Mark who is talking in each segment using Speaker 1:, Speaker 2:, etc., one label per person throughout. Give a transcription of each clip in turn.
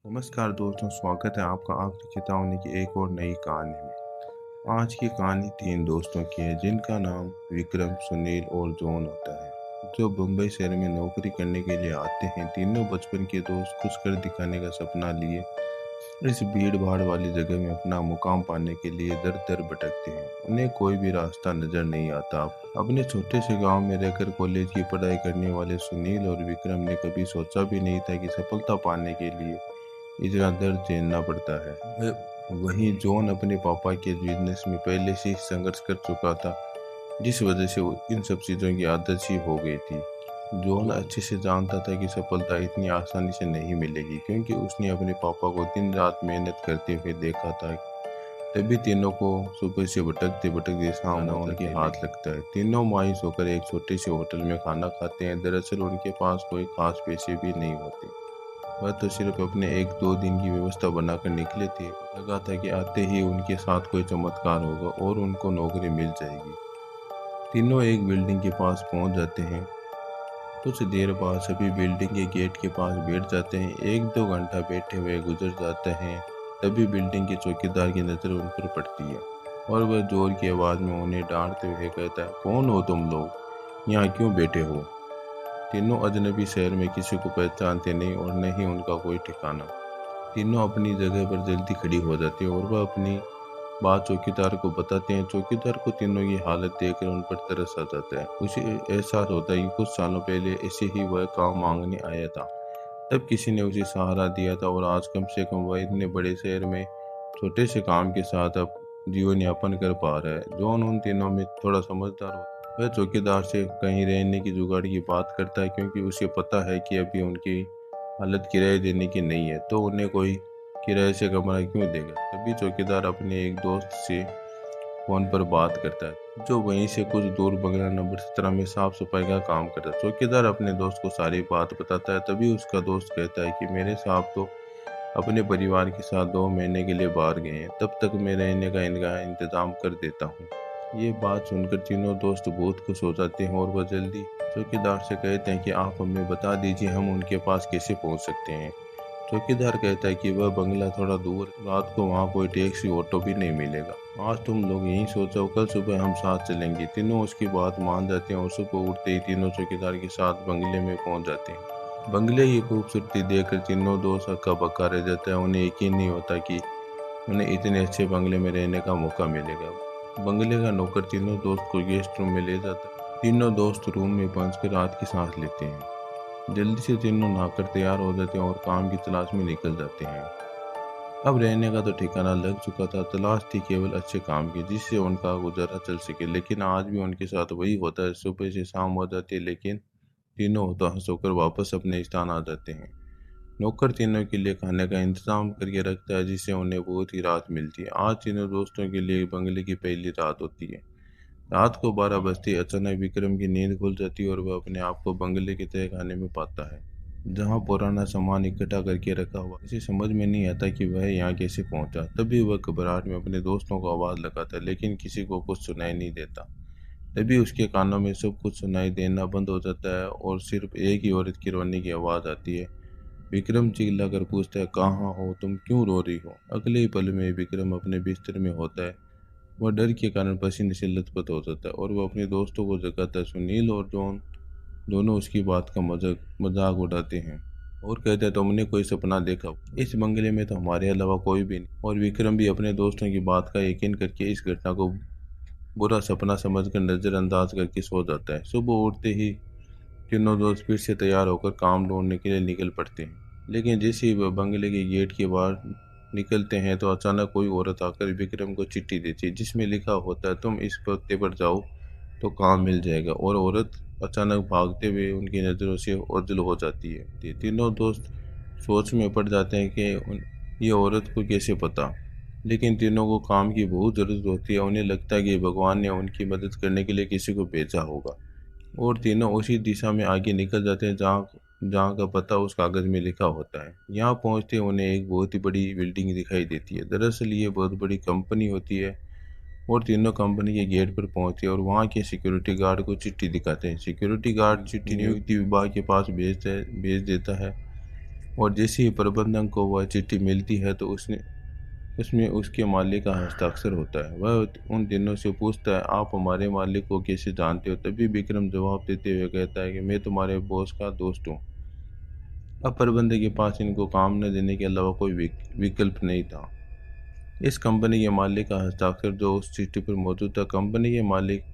Speaker 1: नमस्कार दोस्तों, स्वागत है आपका आपकी चेतावनी की एक और नई कहानी में। आज की कहानी तीन दोस्तों की है जिनका नाम विक्रम, सुनील और जॉन होता है, जो मुंबई शहर में नौकरी करने के लिए आते हैं। तीनों बचपन के दोस्त कुछ कर दिखाने का सपना लिए इस भीड़ भाड़ वाली जगह में अपना मुकाम पाने के लिए दर दर भटकते हैं। उन्हें कोई भी रास्ता नजर नहीं आता। अपने छोटे से गांव में रहकर कॉलेज की पढ़ाई करने वाले सुनील और विक्रम ने कभी सोचा भी नहीं था कि सफलता पाने के लिए इतना दर्द झेलना पड़ता है। वहीं जॉन अपने पापा के बिजनेस में पहले से ही संघर्ष कर चुका था, जिस वजह से इन सब चीज़ों की आदत सी हो गई थी। जॉन अच्छे से जानता था कि सफलता इतनी आसानी से नहीं मिलेगी, क्योंकि उसने अपने पापा को दिन रात मेहनत करते हुए देखा था। तभी तीनों को सुबह से भटकते भटकते शाम उनके हाथ लगता है। तीनों मायूस होकर एक छोटे से होटल में खाना खाते हैं। दरअसल उनके पास कोई खास पैसे भी नहीं होते। वह तो सिर्फ अपने एक दो दिन की व्यवस्था बनाकर निकले थे। लगा था कि आते ही उनके साथ कोई चमत्कार होगा और उनको नौकरी मिल जाएगी। तीनों एक बिल्डिंग के पास पहुंच जाते हैं। कुछ देर बाद सभी बिल्डिंग के गेट के पास बैठ जाते हैं। एक दो घंटा बैठे हुए गुजर जाते हैं। तभी बिल्डिंग के चौकीदार की नज़र उन पर पड़ती है और वह जोर की आवाज़ में उन्हें डांटते हुए कहता है, कौन हो तुम लोग, यहाँ क्यों बैठे हो? तीनों अजनबी शहर में किसी को पहचानते नहीं और न ही उनका कोई ठिकाना। तीनों अपनी जगह पर जल्दी खड़ी हो जाती है और वह अपनी बात चौकीदार को बताते हैं। चौकीदार को तीनों की हालत देखकर उन पर तरस आ जाता है। उसे एहसास होता है कि कुछ सालों पहले ऐसे ही वह काम मांगने आया था। तब किसी ने उसे सहारा दिया था और आज कम से कम वह इतने बड़े शहर में छोटे से काम के साथ अब जीवन यापन कर पा रहा है। जॉन उन तीनों में थोड़ा समझदार होता है। वह चौकीदार से कहीं रहने की जुगाड़ की बात करता है, क्योंकि उसे पता है कि अभी उनकी हालत किराए देने की नहीं है, तो उन्हें कोई किराए से कमरा क्यों देगा। तभी चौकीदार अपने एक दोस्त से फोन पर बात करता है, जो वहीं से कुछ दूर बंगला नंबर 17 में साफ सफाई का काम करता है। चौकीदार अपने दोस्त को सारी बात बताता है। तभी उसका दोस्त कहता है कि मेरे साहब तो अपने परिवार के साथ 2 महीने के लिए बाहर गए हैं, तब तक मैं रहने का इनका इंतजाम कर देता हूँ। ये बात सुनकर तीनों दोस्त बहुत खुश हो जाते हैं और वह जल्दी चौकीदार से कहते हैं कि आप हमें बता दीजिए हम उनके पास कैसे पहुंच सकते हैं। चौकीदार कहता है कि वह बंगला थोड़ा दूर, रात को वहाँ कोई टैक्सी ऑटो भी नहीं मिलेगा। आज तुम लोग यहीं सो जाओ, कल सुबह हम साथ चलेंगे। तीनों उसकी बात मान जाते हैं और सुबह उठते ही तीनों चौकीदार के साथ बंगले में पहुंच जाते हैं। बंगले की खूबसूरती देखकर तीनों दोस्त हक्का बक्का रह जाता है। उन्हें यकीन नहीं होता कि उन्हें इतने अच्छे बंगले में रहने का मौका मिलेगा। बंगले का नौकर तीनों दोस्त को गेस्ट रूम में ले जाता है। तीनों दोस्त रूम में पहुंचकर रात की सांस लेते हैं। जल्दी से तीनों नहाकर तैयार हो जाते हैं और काम की तलाश में निकल जाते हैं। अब रहने का तो ठिकाना लग चुका था, तलाश थी केवल अच्छे काम की जिससे उनका गुजारा चल सके। लेकिन आज भी उनके साथ वही होता है, सुबह से शाम हो जाती है, लेकिन तीनों हताश होकर वापस अपने स्थान आ जाते हैं। नौकर तीनों के लिए खाने का इंतजाम करके रखता है, जिससे उन्हें बहुत ही राहत मिलती है। आज तीनों दोस्तों के लिए बंगले की पहली रात होती है। रात को 12 बजते ही अचानक विक्रम की नींद खुल जाती है और वह अपने आप को बंगले के तय खाने में पाता है, जहां पुराना सामान इकट्ठा करके रखा हुआ। इसे समझ में नहीं आता कि वह यहाँ कैसे पहुंचा। तभी वह घबराहट में अपने दोस्तों को आवाज़ लगाता है, लेकिन किसी को कुछ सुनाई नहीं देता। तभी उसके कानों में सब कुछ सुनाई देना बंद हो जाता है और सिर्फ एक ही औरत की रोने की आवाज़ आती है। विक्रम चिल्लाकर पूछता है, कहाँ हो तुम, क्यों रो रही हो? अगले ही पल में विक्रम अपने बिस्तर में होता है। वह डर के कारण पसीने से लथपथ हो जाता है और वह अपने दोस्तों को जगाता है। सुनील और जॉन दोनों उसकी बात का मजाक उड़ाते हैं और कहते हैं, तुमने कोई सपना देखा? इस बंगले में तो हमारे अलावा कोई भी नहीं। और विक्रम भी अपने दोस्तों की बात का यकीन करके इस घटना को बुरा सपना समझकर नजरअंदाज करके सो जाता है। सुबह उठते ही तीनों दोस्त फिर से तैयार होकर काम ढूंढने के लिए निकल पड़ते हैं। लेकिन जैसे ही वह बंगले के गेट के बाहर निकलते हैं तो अचानक कोई औरत आकर विक्रम को चिट्ठी देती है, जिसमें लिखा होता है, तुम इस पते पर जाओ तो काम मिल जाएगा। और औरत अचानक भागते हुए उनकी नज़रों से ओझल हो जाती है। तीनों दोस्त सोच में पड़ जाते हैं कि ये औरत को कैसे पता। लेकिन तीनों को काम की बहुत ज़रूरत होती है। उन्हें लगता है कि भगवान ने उनकी मदद करने के लिए किसी को भेजा होगा और तीनों उसी दिशा में आगे निकल जाते हैं जहाँ जहाँ का पता उस कागज़ में लिखा होता है। यहाँ पहुँचते उन्हें एक बहुत ही बड़ी बिल्डिंग दिखाई देती है। दरअसल ये बहुत बड़ी कंपनी होती है और तीनों कंपनी के गेट पर पहुँचते हैं और वहाँ के सिक्योरिटी गार्ड को चिट्ठी दिखाते हैं। सिक्योरिटी गार्ड चिट्ठी नियुक्ति विभाग के पास भेज देता है और जैसे ही प्रबंधक को वह चिट्ठी मिलती है तो उसने उसमें उसके मालिक का हस्ताक्षर होता है। वह उन दिनों से पूछता है, आप हमारे मालिक को कैसे जानते हो? तभी विक्रम जवाब देते हुए कहता है कि मैं तुम्हारे बॉस का दोस्त हूँ। अब प्रबंधक के पास इनको काम न देने के अलावा कोई विकल्प नहीं था। इस कंपनी के मालिक का हस्ताक्षर जो उस चिट्ठी पर मौजूद था। कंपनी के मालिक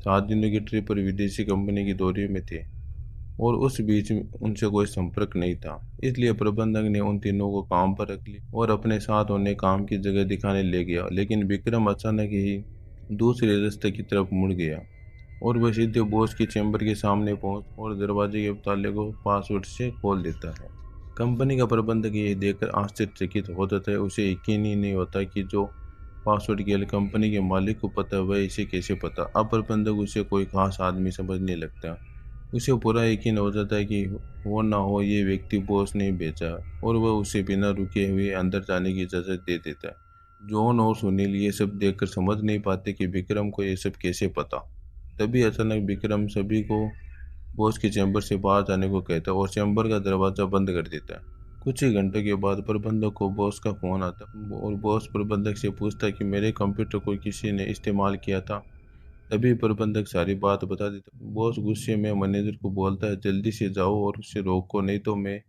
Speaker 1: 7 दिनों की ट्रिप पर विदेशी कंपनी की दौरे में थे और उस बीच में उनसे कोई संपर्क नहीं था। इसलिए प्रबंधक ने उन तीनों को काम पर रख लिया और अपने साथ उन्हें काम की जगह दिखाने ले गया। लेकिन विक्रम अचानक ही दूसरे रास्ते की तरफ मुड़ गया और वह सीधे बॉस के चैम्बर के सामने पहुंच और दरवाजे के ताले को पासवर्ड से खोल देता है। कंपनी का प्रबंधक ये देखकर आश्चर्यचकित हो जाता है। उसे यकीन ही नहीं होता कि जो पासवर्ड केवल कंपनी के मालिक को पता है वह इसे कैसे पता। अब प्रबंधक उसे कोई खास आदमी समझने लगता। उसे पूरा यकीन हो जाता है कि हो ना हो ये व्यक्ति बॉस ने भेजा और वह उसे बिना रुके हुए अंदर जाने की इजाज़त दे देता है। जॉन और सुनील ये सब देखकर समझ नहीं पाते कि विक्रम को ये सब कैसे पता। तभी अचानक विक्रम सभी को बॉस के चैम्बर से बाहर जाने को कहता है और चैम्बर का दरवाज़ा बंद कर देता है। कुछ ही घंटों के बाद प्रबंधक को बॉस का फ़ोन आता है और बॉस प्रबंधक से पूछता है कि मेरे कंप्यूटर को किसी ने इस्तेमाल किया था। तभी प्रबंधक सारी बात बता देता है। बॉस गुस्से में मैनेजर को बोलता है, जल्दी से जाओ और उसे रोको, नहीं तो मैं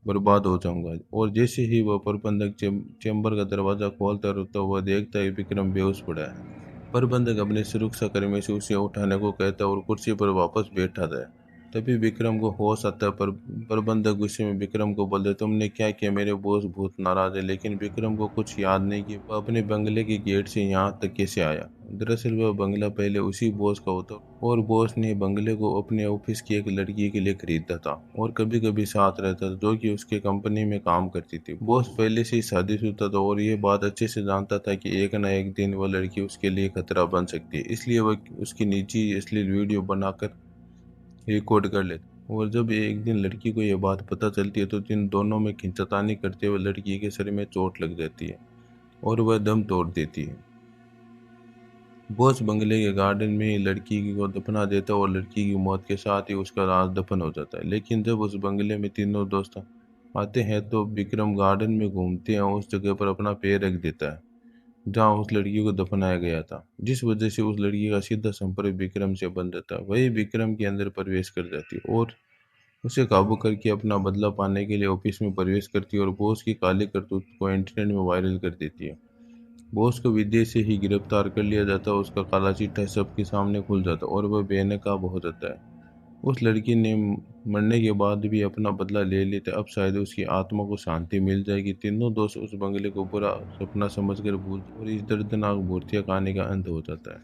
Speaker 1: बर्बाद हो जाऊंगा। और जैसे ही वह प्रबंधक चैम्बर का दरवाज़ा खोलता है तो वह देखता है विक्रम बेहोश पड़ा है। प्रबंधक अपने सुरक्षा कर्मी से उसे उठाने को कहता है और कुर्सी पर वापस बैठाता है। तभी विक्रम को होश आता है। पर प्रबंधक गुस्से में विक्रम को बोलते, तुमने क्या किया? मेरे बॉस बहुत नाराज है। लेकिन विक्रम को कुछ याद नहीं कि वह अपने बंगले के गेट से यहाँ तक कैसे आया। दरअसल वह बंगला पहले उसी बॉस का होता और बॉस ने बंगले को अपने ऑफिस की एक लड़की के लिए खरीदा था और कभी कभी साथ रहता था, जो कि उसके कंपनी में काम करती थी। बॉस पहले से ही शादीशुदा था और ये बात अच्छे से जानता था कि एक न एक दिन वह लड़की उसके लिए खतरा बन सकती है। इसलिए वह उसकी निजी अश्लील वीडियो बनाकर रिकॉर्ड कर लेता। और जब एक दिन लड़की को यह बात पता चलती है तो इन दोनों में खींचातानी करते हुए लड़की के सिर में चोट लग जाती है और वह दम तोड़ देती है। बॉस बंगले के गार्डन में ही लड़की को दफना देता है और लड़की की मौत के साथ ही उसका लाश दफन हो जाता है। लेकिन जब उस बंगले में तीनों दोस्त आते हैं तो विक्रम गार्डन में घूमते हैं उस जगह पर अपना पैर रख देता है जहाँ उस लड़की को दफनाया गया था, जिस वजह से उस लड़की का सीधा संपर्क विक्रम से बन जाता है। वही विक्रम के अंदर प्रवेश कर जाती है और उसे काबू करके अपना बदला पाने के लिए ऑफिस में प्रवेश करती है और बॉस की काली करतूत को इंटरनेट में वायरल कर देती है। बॉस को विदेश से ही गिरफ्तार कर लिया जाता है। उसका काला चिट्ठा सबके सामने खुल जाता है और वह बेनकाब हो जाता है। उस लड़की ने मरने के बाद भी अपना बदला ले लेते। अब शायद उसकी आत्मा को शांति मिल जाएगी। तीनों दोस्त उस बंगले को बुरा सपना समझकर भूल और इस दर्दनाक भूतिया कहानी का अंत हो जाता है।